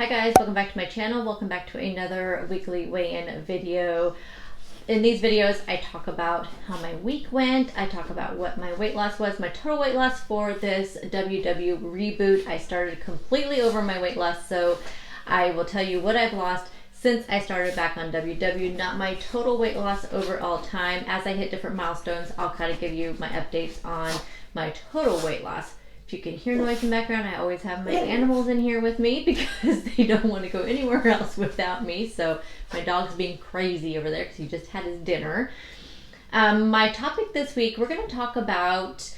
Hi guys, welcome back to my channel. Welcome back to another weekly weigh-in video. In these videos, I talk about how my week went. I talk about what my weight loss was, my total weight loss for this WW reboot. I started completely over my weight loss, so I will tell you what I've lost since I started back on WW, not my total weight loss over all time. As I hit different milestones, I'll kind of give you my updates on my total weight loss. If you can hear noise in the background, I always have my animals in here with me because they don't want to go anywhere else without me. So my dog's being crazy over there because he just had his dinner. My topic this week, we're going to talk about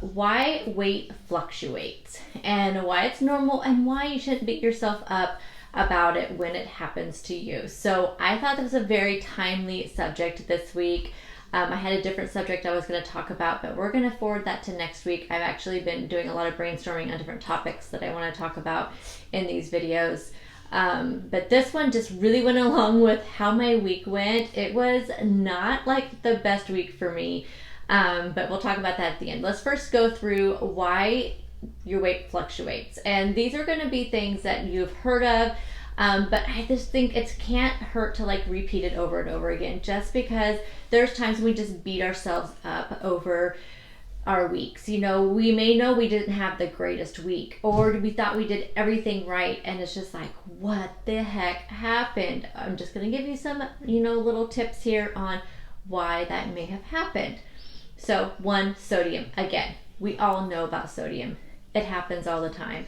why weight fluctuates and why it's normal and why you shouldn't beat yourself up about it when it happens to you. So I thought that was a very timely subject this week. I had a different subject I was going to talk about, but we're going to forward that to next week. I've actually been doing a lot of brainstorming on different topics that I want to talk about in these videos. But this one just really went along with how my week went. It was not like the best week for me, but we'll talk about that at the end. Let's first go through why your weight fluctuates. And these are going to be things that you've heard of. But I just think it can't hurt to like repeat it over and over again, just because there's times we just beat ourselves up over our weeks. You know, we may know we didn't have the greatest week, or we thought we did everything right, and it's just like, what the heck happened? I'm just going to give you some, little tips here on why that may have happened. So one, sodium. Again, we all know about sodium. It happens all the time.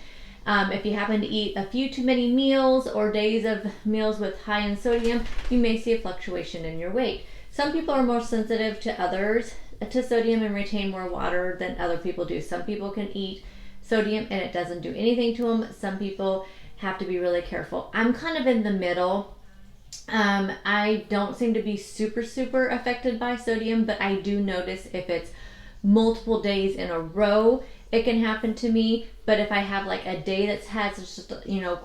If you happen to eat a few too many meals or days of meals with high in sodium, you may see a fluctuation in your weight. Some people are more sensitive to others to sodium and retain more water than other people do. Some people can eat sodium and it doesn't do anything to them. Some people have to be really careful. I'm kind of in the middle. I don't seem to be super affected by sodium, but I do notice if it's multiple days in a row, it can happen to me. But if I have like a day that's had just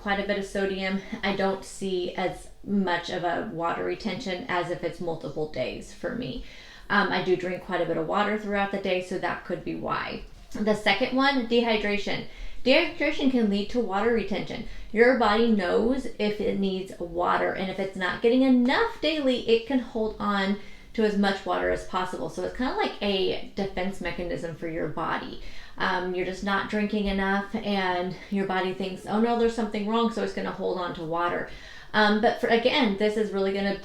quite a bit of sodium, I don't see as much of a water retention as if it's multiple days for me. I do drink quite a bit of water throughout the day, so that could be why. The second one, dehydration. Dehydration can lead to water retention. Your body knows if it needs water, and if it's not getting enough daily, it can hold on to as much water as possible. So it's kind of like a defense mechanism for your body. You're just not drinking enough and your body thinks, oh no, there's something wrong, so it's going to hold on to water. But again, this is really going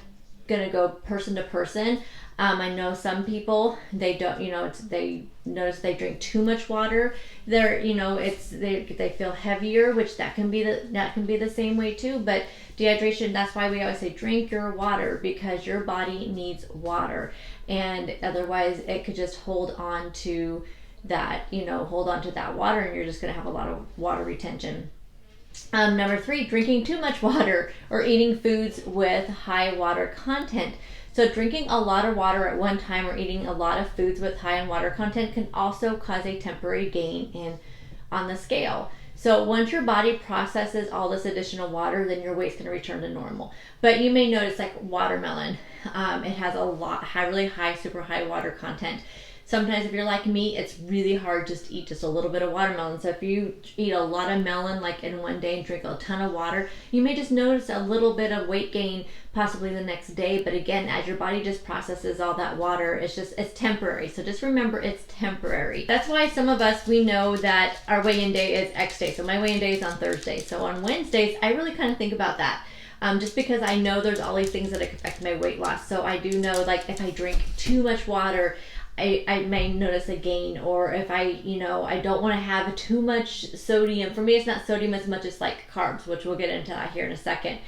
to go person to person. I know some people, they don't, they notice they drink too much water. They feel heavier, which that can be the same way too. But dehydration, that's why we always say drink your water, because your body needs water, and otherwise it could just hold on to that water, and you're just going to have a lot of water retention. Number 3, drinking too much water or eating foods with high water content. So drinking a lot of water at one time or eating a lot of foods with high in water content can also cause a temporary gain on the scale. So once your body processes all this additional water, then your weight's going to return to normal. But you may notice, like watermelon, it has really high, super high water content. Sometimes if you're like me, it's really hard just to eat just a little bit of watermelon. So if you eat a lot of melon like in one day and drink a ton of water, you may just notice a little bit of weight gain possibly the next day. But again, as your body just processes all that water, it's temporary. So just remember, it's temporary. That's why some of us, we know that our weigh-in day is X day. So my weigh-in day is on Thursday. So on Wednesdays, I really kind of think about that. Just because I know there's all these things that affect my weight loss. So I do know, like, if I drink too much water, I may notice a gain, or if I don't want to have too much sodium. For me, it's not sodium as much as like carbs, which we'll get into that here in a second.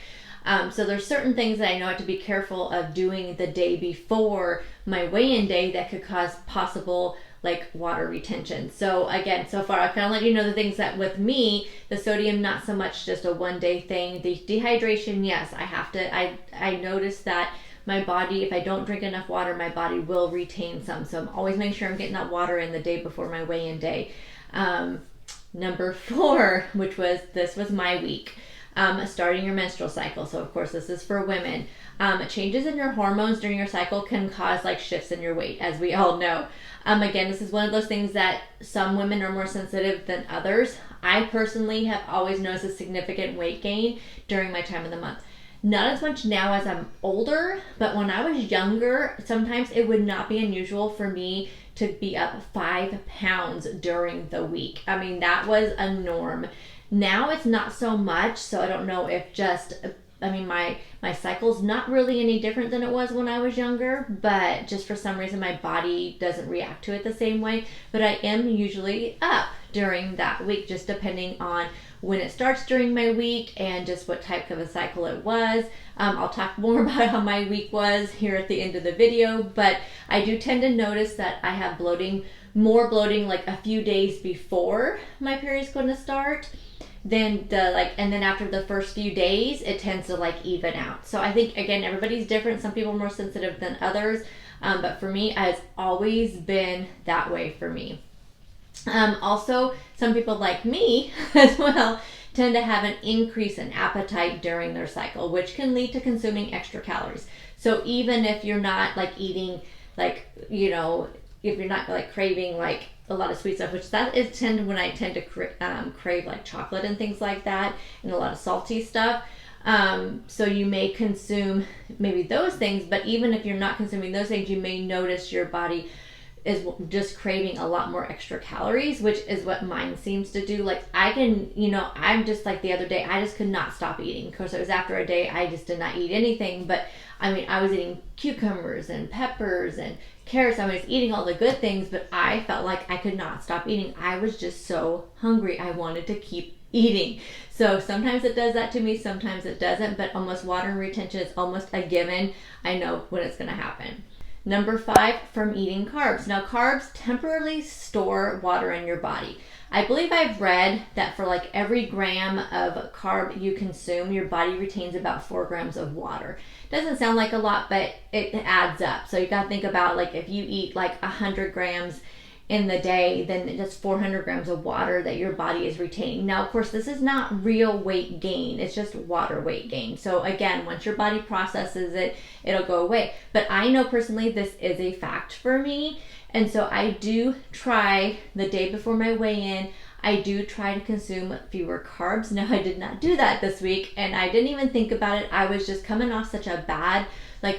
So there's certain things that I know I have to be careful of doing the day before my weigh-in day that could cause possible like water retention. So again, so far I've kind of let you know the things that with me, the sodium, not so much just a one day thing. The dehydration, yes, I noticed that my body, if I don't drink enough water, my body will retain some. So I'm always making sure I'm getting that water in the day before my weigh-in day. Number 4, this was my week. Starting your menstrual cycle. So of course this is for women. Changes in your hormones during your cycle can cause like shifts in your weight, as we all know. Again, this is one of those things that some women are more sensitive than others. I personally have always noticed a significant weight gain during my time of the month. Not as much now as I'm older, but when I was younger, sometimes it would not be unusual for me to be up 5 pounds during the week. I mean, that was a norm. Now it's not so much, so I don't know if my cycle's not really any different than it was when I was younger, but just for some reason my body doesn't react to it the same way. But I am usually up during that week, just depending on when it starts during my week and just what type of a cycle it was. I'll talk more about how my week was here at the end of the video, but I do tend to notice that I have more bloating like a few days before my period's going to start. And then after the first few days, it tends to like even out. So I think, again, everybody's different. Some people are more sensitive than others. But for me, it's always been that way for me. Also, some people like me as well tend to have an increase in appetite during their cycle, which can lead to consuming extra calories. So even if you're not like eating like, if you're not like craving like a lot of sweet stuff, which that is when I tend to crave like chocolate and things like that, and a lot of salty stuff. So you may consume maybe those things, but even if you're not consuming those things, you may notice your body is just craving a lot more extra calories, which is what mine seems to do. Like I'm just like the other day, I just could not stop eating. Of course, it was after a day I just did not eat anything, but I mean, I was eating cucumbers and peppers and carrots. I was eating all the good things, but I felt like I could not stop eating. I was just so hungry. I wanted to keep eating. So sometimes it does that to me, sometimes it doesn't, but almost water retention is almost a given. I know when it's going to happen. Number 5, from eating carbs. Now, carbs temporarily store water in your body. I believe I've read that for like every gram of carb you consume, your body retains about 4 grams of water. Doesn't sound like a lot, but it adds up. So you got to think about like if you eat like 100 grams in the day, then that's 400 grams of water that your body is retaining. Now, of course, this is not real weight gain. It's just water weight gain. So again, once your body processes it, it'll go away. But I know personally this is a fact for me. And so I do try the day before my weigh-in, I do try to consume fewer carbs. Now, I did not do that this week, and I didn't even think about it. I was just coming off such a bad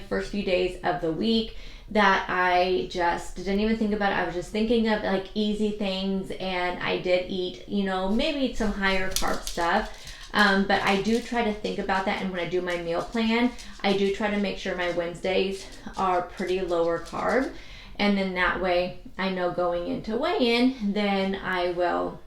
first few days of the week that I just didn't even think about it. I was just thinking of like easy things, and I did eat, maybe some higher carb stuff. But I do try to think about that, and when I do my meal plan, I do try to make sure my Wednesdays are pretty lower carb, and then that way I know going into weigh-in, then I will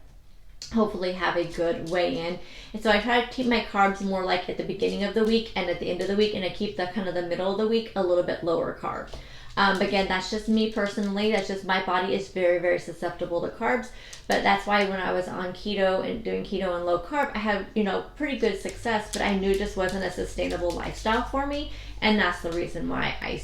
hopefully have a good weigh-in. And so I try to keep my carbs more like at the beginning of the week and at the end of the week, and I keep the kind of the middle of the week a little bit lower carb. Again, that's just me personally. That's just my body is very, very susceptible to carbs. But that's why when I was on keto and doing keto and low carb, I had, pretty good success, but I knew it just wasn't a sustainable lifestyle for me. And that's the reason why I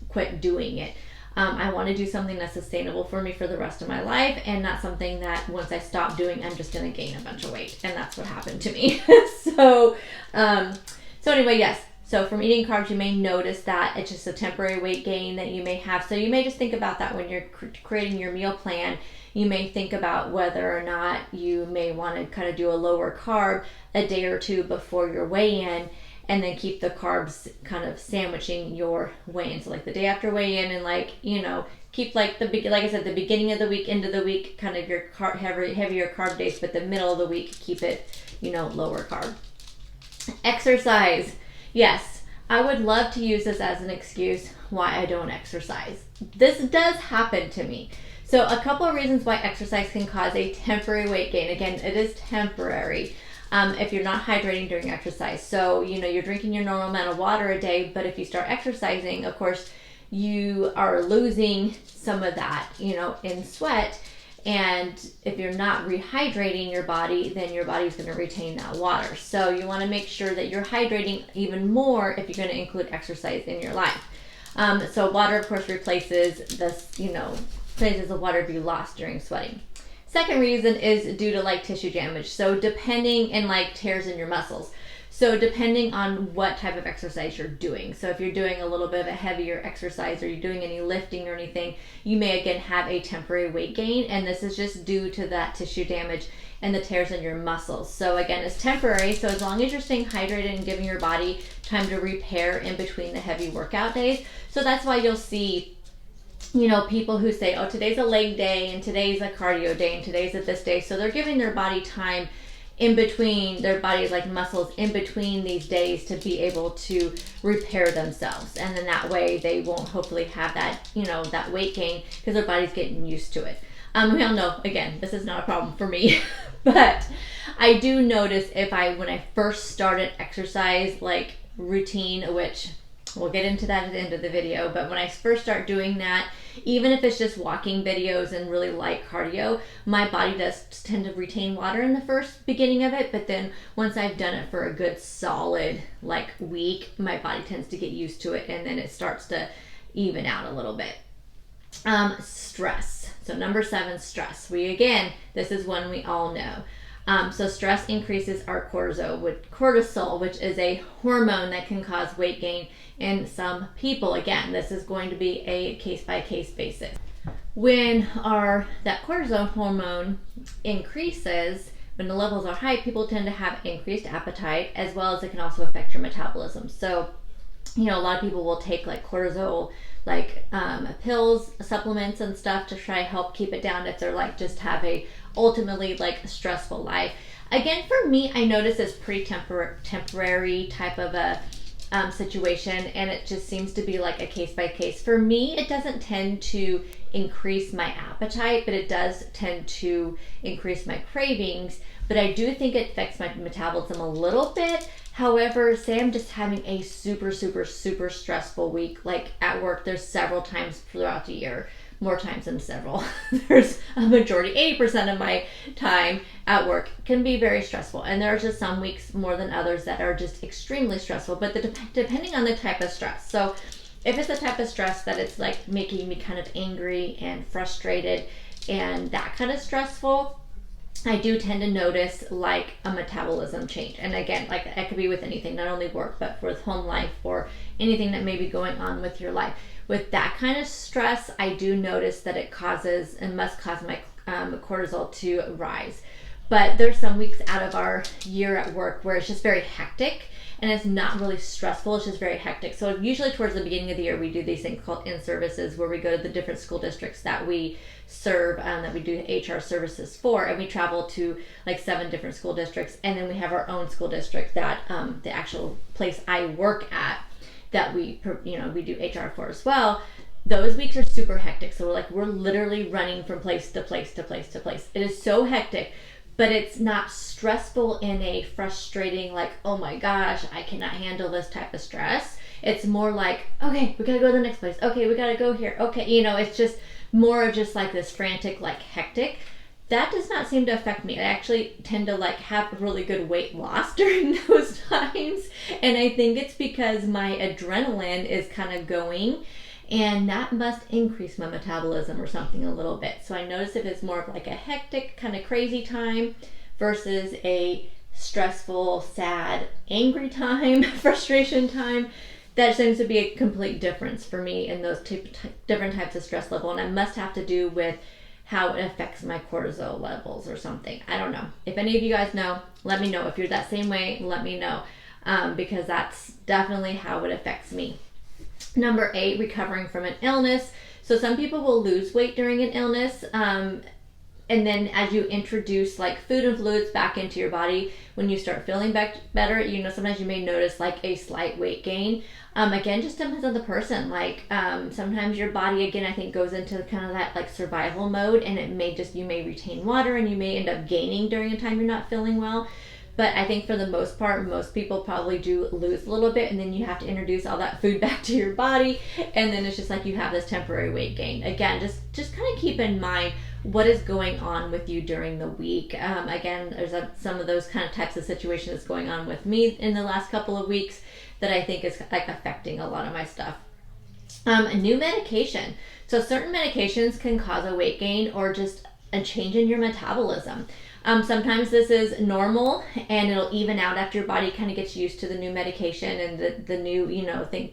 quit doing it. I want to do something that's sustainable for me for the rest of my life, and not something that once I stop doing, I'm just going to gain a bunch of weight. And that's what happened to me. So anyway, yes. So from eating carbs, you may notice that it's just a temporary weight gain that you may have. So you may just think about that when you're creating your meal plan. You may think about whether or not you may want to kind of do a lower carb a day or two before your weigh-in, and then keep the carbs kind of sandwiching your weigh-in. So like the day after weigh-in, and keep like I said, the beginning of the week, end of the week, kind of your heavier carb days, but the middle of the week, keep it, lower carb. Exercise. Yes, I would love to use this as an excuse why I don't exercise. This does happen to me. So a couple of reasons why exercise can cause a temporary weight gain. Again, it is temporary if you're not hydrating during exercise. So, you're drinking your normal amount of water a day, but if you start exercising, of course, you are losing some of that, in sweat. And if you're not rehydrating your body, then your body's going to retain that water. So you want to make sure that you're hydrating even more if you're going to include exercise in your life. So water, of course, replaces this, places the water be lost during sweating. Second reason is due to tissue damage. So depending, and tears in your muscles. So depending on what type of exercise you're doing. So if you're doing a little bit of a heavier exercise, or you're doing any lifting or anything, you may again have a temporary weight gain. And this is just due to that tissue damage and the tears in your muscles. So again, it's temporary. So as long as you're staying hydrated and giving your body time to repair in between the heavy workout days. So that's why you'll see, you know, people who say, oh, today's a leg day and today's a cardio day and today's a this day. So they're giving their body time in between, their body's like muscles in between these days to be able to repair themselves. And then that way they won't hopefully have that, you know, that weight gain because their body's getting used to it. We all know, again, this is not a problem for me, but I do notice when I first started exercise like routine, which we'll get into that at the end of the video, but when I first start doing that, even if it's just walking videos and really light cardio, my body does tend to retain water in the first beginning of it, but then once I've done it for a good solid like week, my body tends to get used to it and then it starts to even out a little bit. Stress. So number 7, stress. This is one we all know. So stress increases our cortisol, which is a hormone that can cause weight gain in some people. Again, this is going to be a case-by-case basis. When that cortisol hormone increases, when the levels are high, people tend to have increased appetite, as well as it can also affect your metabolism. So, you know, a lot of people will take like cortisol, like pills, supplements and stuff to try to help keep it down if they're like just have a ultimately like stressful life. Again, for me, I notice it's pretty temporary type of a situation, and it just seems to be like a case by case. For me, it doesn't tend to increase my appetite, but it does tend to increase my cravings. But I do think it affects my metabolism a little bit. However, say I'm just having a super stressful week, like at work, there's several times throughout the year, more times than several. There's a majority, 80% of my time at work can be very stressful. And there are just some weeks more than others that are just extremely stressful, but depending on the type of stress. So if it's the type of stress that it's like making me kind of angry and frustrated and that kind of stressful, I do tend to notice like a metabolism change. And again, like that could be with anything, not only work, but with home life or anything that may be going on with your life. With that kind of stress, I do notice that it causes and must cause my cortisol to rise. But there's some weeks out of our year at work where it's just very hectic and it's not really stressful, it's just very hectic. So usually towards the beginning of the year, we do these things called in-services where we go to the different school districts that we serve, that we do HR services for, and we travel to like 7 different school districts, and then we have our own school district that the actual place I work at that we do HR for as well. Those weeks are super hectic. So we're literally running from place to place to place to place. It is so hectic, but it's not stressful in a frustrating, like, oh my gosh, I cannot handle this type of stress. It's more like, okay, we gotta go to the next place. Okay, we gotta go here. Okay, it's just more of just like this frantic, like hectic. That does not seem to affect me. I actually tend to like have really good weight loss during those times. And I think it's because my adrenaline is kind of going, and that must increase my metabolism or something a little bit. So I notice if it's more of like a hectic, kind of crazy time versus a stressful, sad, angry time, frustration time, that seems to be a complete difference for me in those different types of stress level. And it must have to do with how it affects my cortisol levels or something. I don't know. If any of you guys know, let me know. If you're that same way, let me know, because that's definitely how it affects me. Number 8, recovering from an illness. So some people will lose weight during an illness, and then as you introduce like food and fluids back into your body, when you start feeling better, sometimes you may notice like a slight weight gain. Again, just depends on the person. Like sometimes your body, again, I think goes into kind of that like survival mode, and you may retain water and you may end up gaining during a time you're not feeling well. But I think for the most part, most people probably do lose a little bit, and then you have to introduce all that food back to your body, and then it's just like you have this temporary weight gain. Again, just kind of keep in mind what is going on with you during the week. Again, there's some of those kind of types of situations going on with me in the last couple of weeks that I think is like affecting a lot of my stuff. A new medication. So certain medications can cause a weight gain or just a change in your metabolism. Sometimes this is normal and it'll even out after your body kind of gets used to the new medication and the new,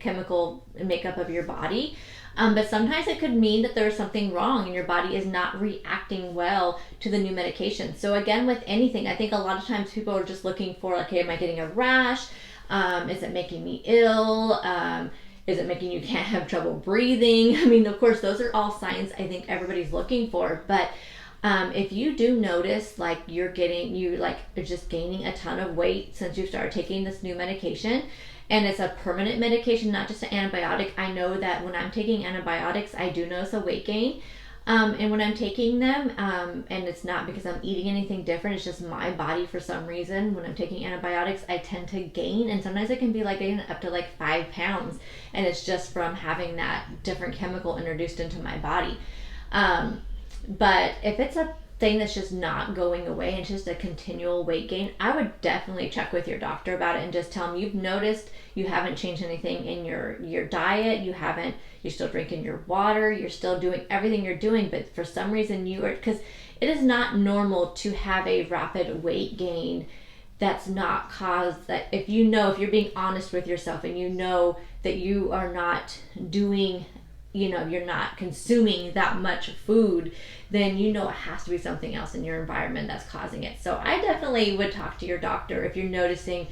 chemical makeup of your body. But sometimes it could mean that there's something wrong and your body is not reacting well to the new medication. So again, with anything, I think a lot of times people are just looking for, like, hey, am I getting a rash? Is it making me ill? Is it making you can't have trouble breathing? I mean, of course, those are all signs I think everybody's looking for. But if you do notice, like, you're just gaining a ton of weight since you started taking this new medication, and it's a permanent medication, not just an antibiotic. I know that when I'm taking antibiotics, I do notice a weight gain. And when I'm taking them, and it's not because I'm eating anything different, it's just my body for some reason, when I'm taking antibiotics, I tend to gain, and sometimes it can be like gain up to like 5 pounds, and it's just from having that different chemical introduced into my body. But if it's a thing that's just not going away and it's just a continual weight gain, I would definitely check with your doctor about it and just tell them you've noticed you haven't changed anything in your diet, you're still drinking your water, you're still doing everything you're doing, but for some reason because it is not normal to have a rapid weight gain that's not caused, that if you're being honest with yourself and you know that you are not doing, you're not consuming that much food, then it has to be something else in your environment that's causing it. So I definitely would talk to your doctor if you're noticing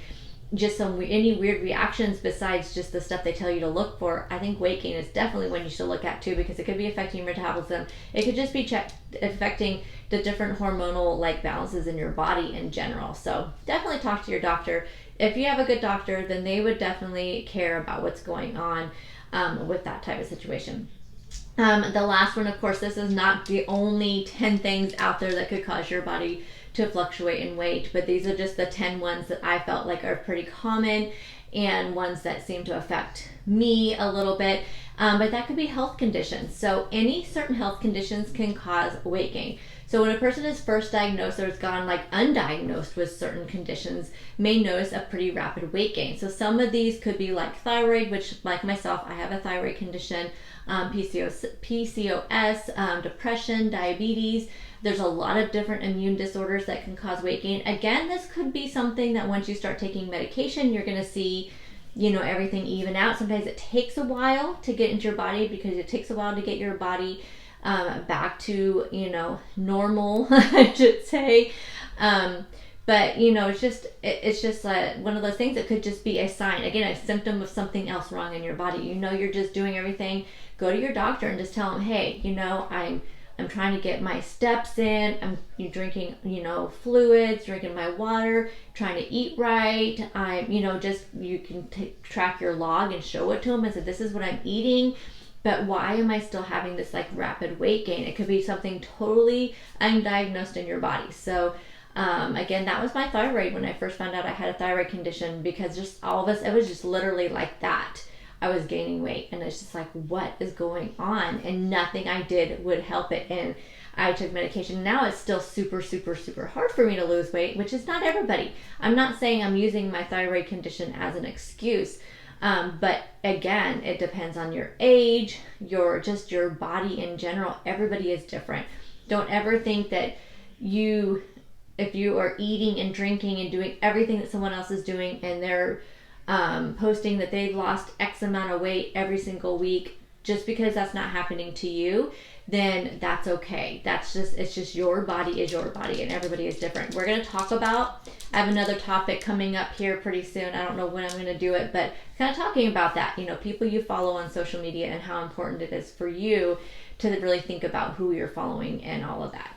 just any weird reactions besides just the stuff they tell you to look for. I think weight gain is definitely one you should look at too, because it could be affecting your metabolism. It could just be affecting the different hormonal balances in your body in general. So definitely talk to your doctor. If you have a good doctor, then they would definitely care about what's going on with that type of situation. The last one, of course, this is not the only 10 things out there that could cause your body to fluctuate in weight, but these are just the 10 ones that I felt like are pretty common and ones that seem to affect me a little bit. But that could be health conditions. So any certain health conditions can cause weight gain. So when a person is first diagnosed or has gone undiagnosed with certain conditions, may notice a pretty rapid weight gain. So some of these could be like thyroid, which, like myself, I have a thyroid condition, PCOS, depression, diabetes. There's a lot of different immune disorders that can cause weight gain. Again, this could be something that once you start taking medication, you're going to see everything even out. Sometimes it takes a while to get into your body, because it takes a while to get your body back to normal, I should say. But it's just one of those things that could just be a sign, again, a symptom of something else wrong in your body. You're just doing everything. Go to your doctor and just tell them, hey, I'm trying to get my steps in. I'm drinking, fluids, drinking my water, trying to eat right. You can track your log and show it to them and say, this is what I'm eating, but why am I still having this rapid weight gain? It could be something totally undiagnosed in your body. So again, that was my thyroid when I first found out I had a thyroid condition, because just all of us, it was just literally like that. I was gaining weight, and it's just what is going on? And nothing I did would help it. And I took medication. Now it's still super, super, super hard for me to lose weight, which is not everybody. I'm not saying I'm using my thyroid condition as an excuse. But again, it depends on your age, your body in general. Everybody is different. Don't ever think that if you are eating and drinking and doing everything that someone else is doing, and they're posting that they've lost X amount of weight every single week, just because that's not happening to you, then that's okay. It's just your body is your body, and everybody is different. We're going to talk about, I have another topic coming up here pretty soon. I don't know when I'm going to do it, but kind of talking about that, people you follow on social media and how important it is for you to really think about who you're following and all of that.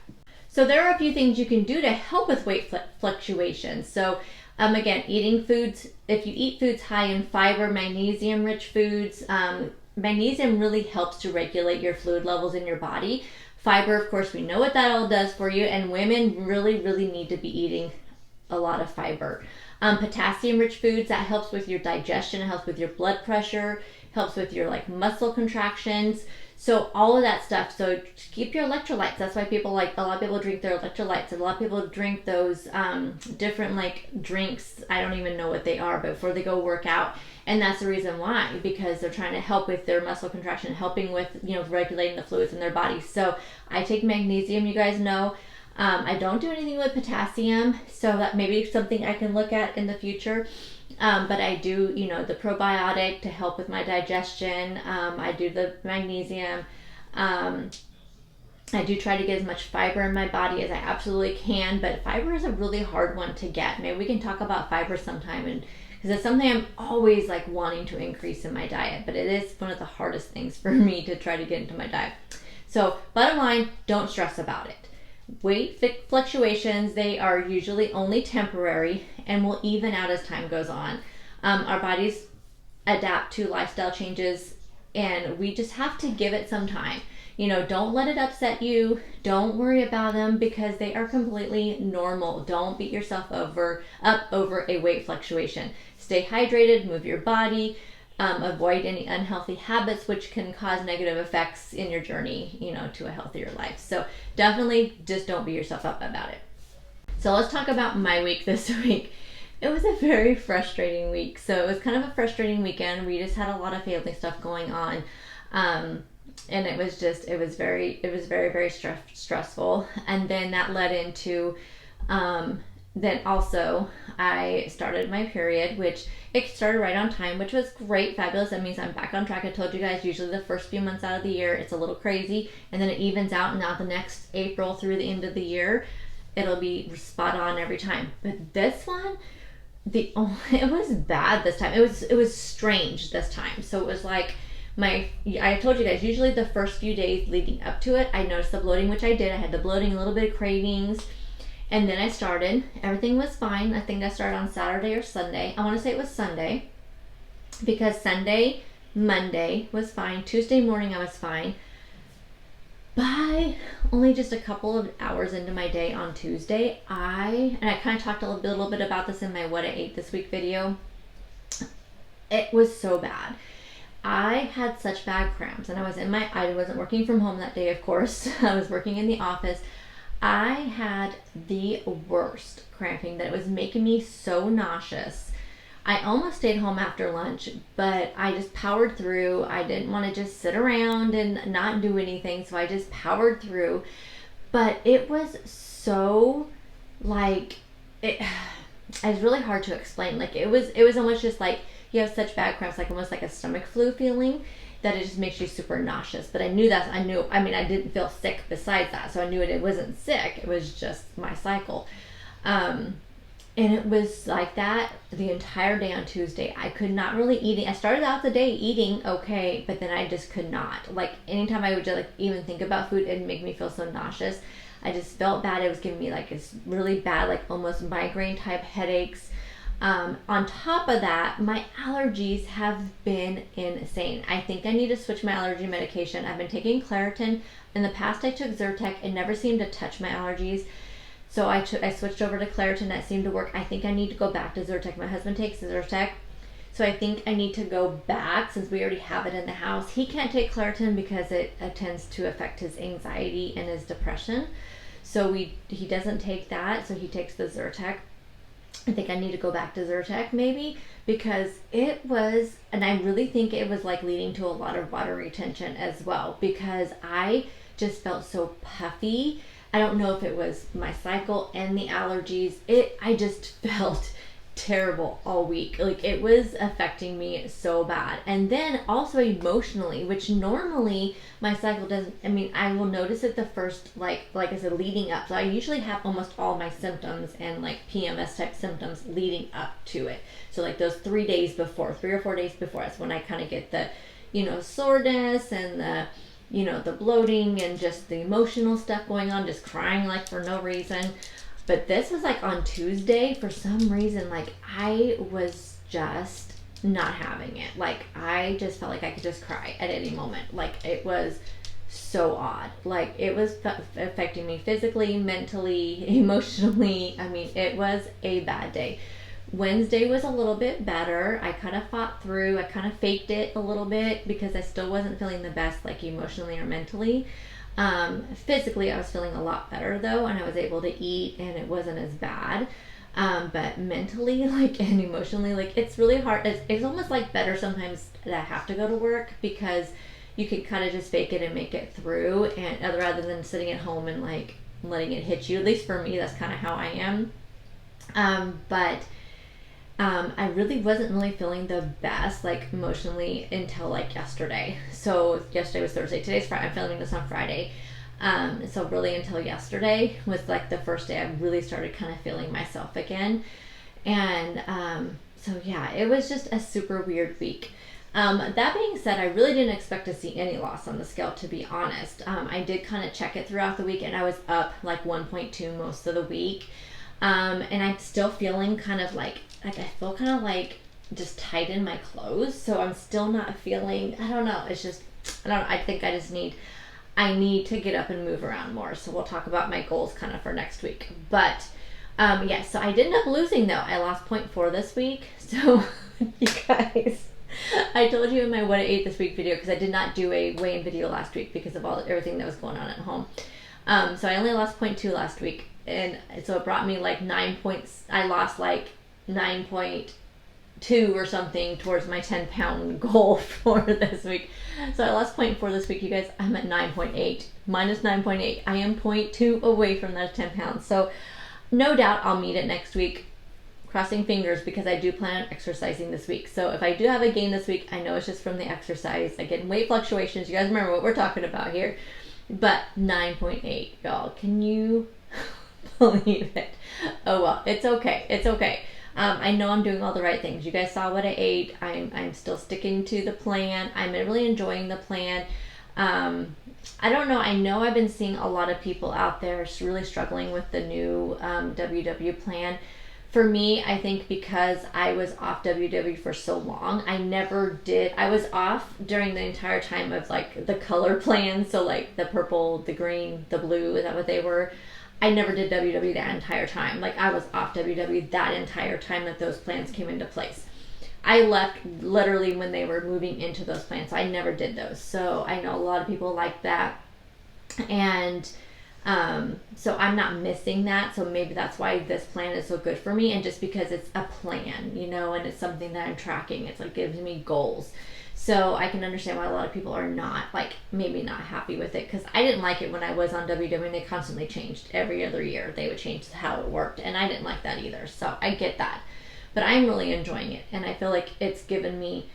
So there are a few things you can do to help with weight fluctuations. So again, eating foods, if you eat foods high in fiber, magnesium rich foods, magnesium really helps to regulate your fluid levels in your body. Fiber, of course, we know what that all does for you, and women really, really need to be eating a lot of fiber. Potassium rich foods, that helps with your digestion, it helps with your blood pressure, helps with your muscle contractions. So all of that stuff. So keep your electrolytes. That's why a lot of people drink their electrolytes. A lot of people drink those different drinks. I don't even know what they are, but before they go work out. And that's the reason why, because they're trying to help with their muscle contraction, helping with, regulating the fluids in their bodies. So I take magnesium, you guys know. I don't do anything with potassium, so that may be something I can look at in the future. But I do, the probiotic to help with my digestion. I do the magnesium. I do try to get as much fiber in my body as I absolutely can, but fiber is a really hard one to get. Maybe we can talk about fiber sometime, and because it's something I'm always like wanting to increase in my diet, but it is one of the hardest things for me to try to get into my diet. So bottom line, don't stress about it. Weight fluctuations, they are usually only temporary and will even out as time goes on. Our bodies adapt to lifestyle changes, and we just have to give it some time. Don't let it upset you. Don't worry about them because they are completely normal. Don't beat yourself up over a weight fluctuation. Stay hydrated, move your body, avoid any unhealthy habits which can cause negative effects in your journey, to a healthier life. So definitely just don't beat yourself up about it. So let's talk about my week this week. It was a very frustrating week. So it was kind of a frustrating weekend. We just had a lot of family stuff going on. And it was very, very stressful. And then that led into, then also I started my period, which it started right on time, which was great, fabulous. That means I'm back on track. I told you guys, usually the first few months out of the year, it's a little crazy, and then it evens out. And now the next April through the end of the year, it'll be spot on every time. But this one, it was bad this time. It was strange this time. So it was like, I told you guys, usually the first few days leading up to it, I noticed the bloating, which I did. I had the bloating, a little bit of cravings, and then I started. Everything was fine. I think I started on Saturday or Sunday. I want to say it was Sunday, because Sunday, Monday was fine. Tuesday morning I was fine. By only just a couple of hours into my day on Tuesday, I kind of talked a little bit about this in my What I Ate This Week video. It was so bad. I had such bad cramps, and I wasn't working from home that day, of course. I was working in the office. I had the worst cramping that it was making me so nauseous. I almost stayed home after lunch, but I just powered through. I didn't want to just sit around and not do anything, so I just powered through. But it was so it was really hard to explain. It was almost just like you have such bad cramps, like almost like a stomach flu feeling, that it just makes you super nauseous. But I didn't feel sick besides that, so I knew it wasn't sick. It was just my cycle. And it was like that the entire day on Tuesday. I could not really eat. I started out the day eating okay, but then I just could not. Anytime I would just even think about food, it'd make me feel so nauseous. I just felt bad. It was giving me this really bad, almost migraine type headaches. On top of that, my allergies have been insane. I think I need to switch my allergy medication. I've been taking Claritin. In the past, I took Zyrtec. It never seemed to touch my allergies. So I switched over to Claritin. That seemed to work. I think I need to go back to Zyrtec. My husband takes Zyrtec. So I think I need to go back, since we already have it in the house. He can't take Claritin because it tends to affect his anxiety and his depression. So he doesn't take that. So he takes the Zyrtec. I think I need to go back to Zyrtec maybe, because it was, and I really think it was leading to a lot of water retention as well, because I just felt so puffy. I don't know if it was my cycle and the allergies. I just felt terrible all week. It was affecting me so bad. And then also emotionally, which normally my cycle doesn't, I will notice it the first, like I said, leading up. So I usually have almost all my symptoms and PMS type symptoms leading up to it. So those 3 days before, 3 or 4 days before, that's when I kind of get the, soreness and the bloating and just the emotional stuff going on, just crying for no reason. But this was on Tuesday, for some reason, I was just not having it. I just felt like I could just cry at any moment. It was so odd. It was affecting me physically, mentally, emotionally. It was a bad day. Wednesday was a little bit better. I kind of fought through. I kind of faked it a little bit because I still wasn't feeling the best, emotionally or mentally. Physically, I was feeling a lot better though, and I was able to eat, and it wasn't as bad. But mentally, and emotionally, it's really hard. It's almost better sometimes that I have to go to work, because you can kind of just fake it and make it through, and rather than sitting at home and letting it hit you. At least for me, that's kind of how I am. But I really wasn't really feeling the best, like emotionally, until like yesterday. So yesterday was Thursday. Today's Friday. I'm filming this on Friday. So really until yesterday was like the first day I really started kind of feeling myself again. And so yeah, it was just a super weird week. That being said, I really didn't expect to see any loss on the scale, to be honest. I did kind of check it throughout the week, and I was up like 1.2 most of the week. And I'm still feeling kind of like I feel kind of like just tight in my clothes. So I'm still not feeling, I don't know. It's just, I don't know. I think I need to get up and move around more. So we'll talk about my goals kind of for next week. But, yeah, so I did end up losing though. I lost 0.4 this week. So you guys, I told you in my what I ate this week video, because I did not do a weigh-in video last week because of everything that was going on at home. So I only lost 0.2 last week. And so it brought me like 9 points. I lost like 9.2 or something towards my 10-pound goal for this week. So I lost 0.4 this week, you guys. I'm at 9.8, minus 9.8. I am 0.2 away from that 10 pounds. So no doubt I'll meet it next week. Crossing fingers, because I do plan on exercising this week. So if I do have a gain this week, I know it's just from the exercise. Again, weight fluctuations. You guys remember what we're talking about here. But 9.8, y'all. Can you believe it? Oh well, it's okay. It's okay. I know I'm doing all the right things. You guys saw what I ate. I'm still sticking to the plan. I'm really enjoying the plan. I don't know. I know I've been seeing a lot of people out there really struggling with the new WW plan. For me, I think because I was off WW for so long, I was off during the entire time of like the color plan. So like the purple, the green, the blue, is that what they were? I never did WW that entire time. Like I was off WW that entire time that those plans came into place. I left literally when they were moving into those plans. So I never did those. So I know a lot of people like that. And so I'm not missing that. So maybe that's why this plan is so good for me. And just because it's a plan, you know, and it's something that I'm tracking. It's like gives me goals. So I can understand why a lot of people are not, like, maybe not happy with it. Because I didn't like it when I was on WW, and they constantly changed every other year. They would change how it worked, and I didn't like that either. So I get that. But I'm really enjoying it, and I feel like it's given me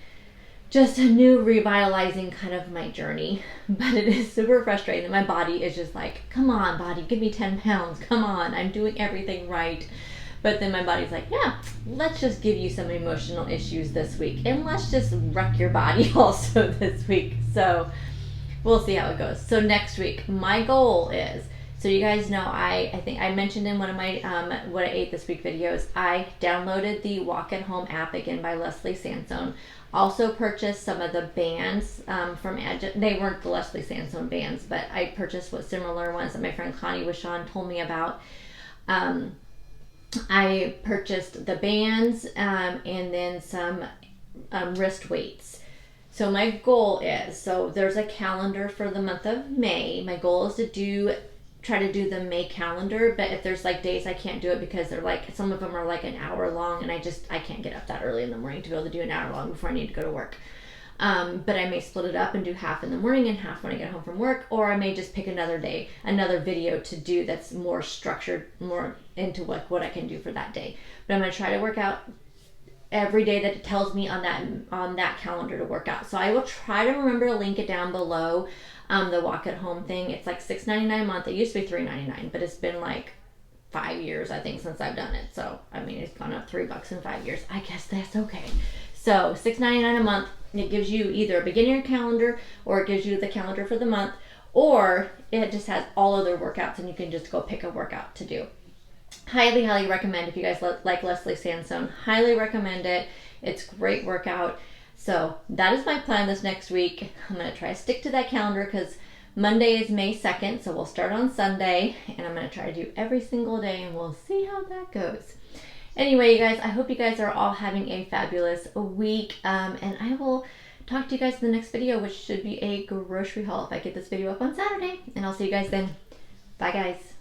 just a new revitalizing kind of my journey. But it is super frustrating that my body is just like, come on, body, give me 10 pounds. Come on, I'm doing everything right. But then my body's like, yeah, let's just give you some emotional issues this week. And let's just wreck your body also this week. So we'll see how it goes. So next week, my goal is, so you guys know, I think I mentioned in one of my what I ate this week videos, I downloaded the Walk at Home app again by Leslie Sansone. Also purchased some of the bands from they weren't the Leslie Sansone bands, but I purchased what similar ones that my friend Connie Wishon told me about. I purchased the bands and then some wrist weights. So my goal is, so there's a calendar for the month of May. My goal is to try to do the May calendar, but if there's like days I can't do it because they're like, some of them are like an hour long, and I can't get up that early in the morning to be able to do an hour long before I need to go to work. But I may split it up and do half in the morning and half when I get home from work, or I may just pick another day, another video to do that's more structured, more into what I can do for that day. But I'm going to try to work out every day that it tells me on that calendar to work out. So I will try to remember to link it down below, the Walk at Home thing. It's like $6.99 a month. It used to be $3.99, but it's been like 5 years, I think, since I've done it. So, I mean, it's gone up $3 in 5 years. I guess that's okay. So $6.99 a month. It gives you either a beginner calendar, or it gives you the calendar for the month, or it just has all other workouts and you can just go pick a workout to do. Highly, highly recommend if you guys like Leslie Sansone. Highly recommend it. It's a great workout. So that is my plan this next week. I'm going to try to stick to that calendar because Monday is May 2nd, so we'll start on Sunday, and I'm going to try to do every single day, and we'll see how that goes. Anyway, you guys, I hope you guys are all having a fabulous week, and I will talk to you guys in the next video, which should be a grocery haul if I get this video up on Saturday, and I'll see you guys then. Bye, guys.